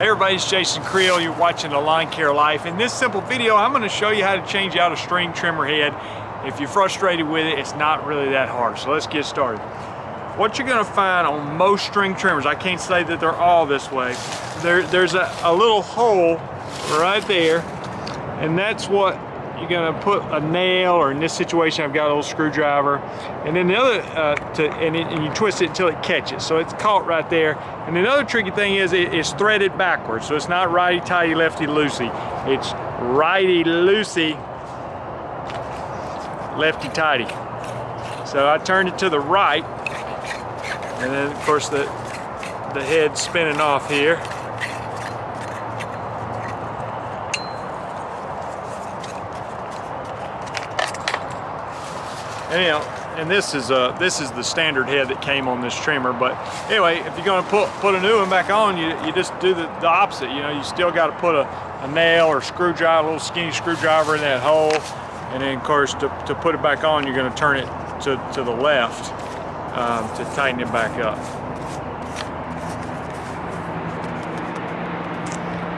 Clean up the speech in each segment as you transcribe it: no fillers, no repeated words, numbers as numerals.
Hey everybody, it's Jason Creel. You're watching The Lawn Care Life. In this simple video, I'm going to show you how to change out a string trimmer head. If you're frustrated with it, it's not really that hard. So let's get started. What you're going to find on most string trimmers, I can't say that they're all this way, there's a little hole right there, and that's what you're going to put a nail, or in this situation I've got a little screwdriver, and then the other and you twist it until it catches, so it's caught right there. And the other tricky thing is it's threaded backwards, so it's not righty tighty lefty loosey, it's righty loosey lefty tighty. So I turned it to the right, and then of course the head's spinning off here. Anyhow, and this is the standard head that came on this trimmer. But anyway, if you're going to put a new one back on, you just do the opposite. You know, you still got to put a nail or screwdriver, a little skinny screwdriver in that hole, and then of course to put it back on, you're going to turn it to the left to tighten it back up.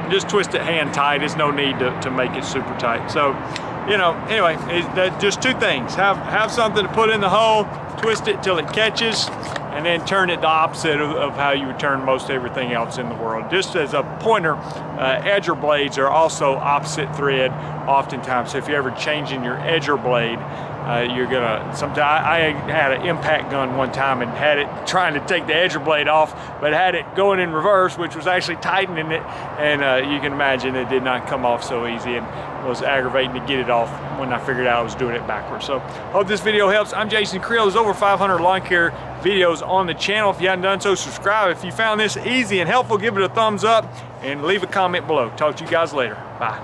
Just twist it hand tight. There's no need to make it super tight. So, you know, anyway, just two things. Have something to put in the hole, twist it till it catches, and then turn it the opposite of how you would turn most everything else in the world. Just as a pointer, edger blades are also opposite thread oftentimes. So if you're ever changing your edger blade, you're gonna, sometimes I had an impact gun one time and had it trying to take the edger blade off, but had it going in reverse, which was actually tightening it, and you can imagine it did not come off so easy, and it was aggravating to get it off when I figured out I was doing it backwards. So hope this video helps. I'm Jason Creel. There's over 500 lawn care videos on the channel. If you haven't done so, subscribe. If you found this easy and helpful, give it a thumbs up and leave a comment below. Talk to you guys later. Bye.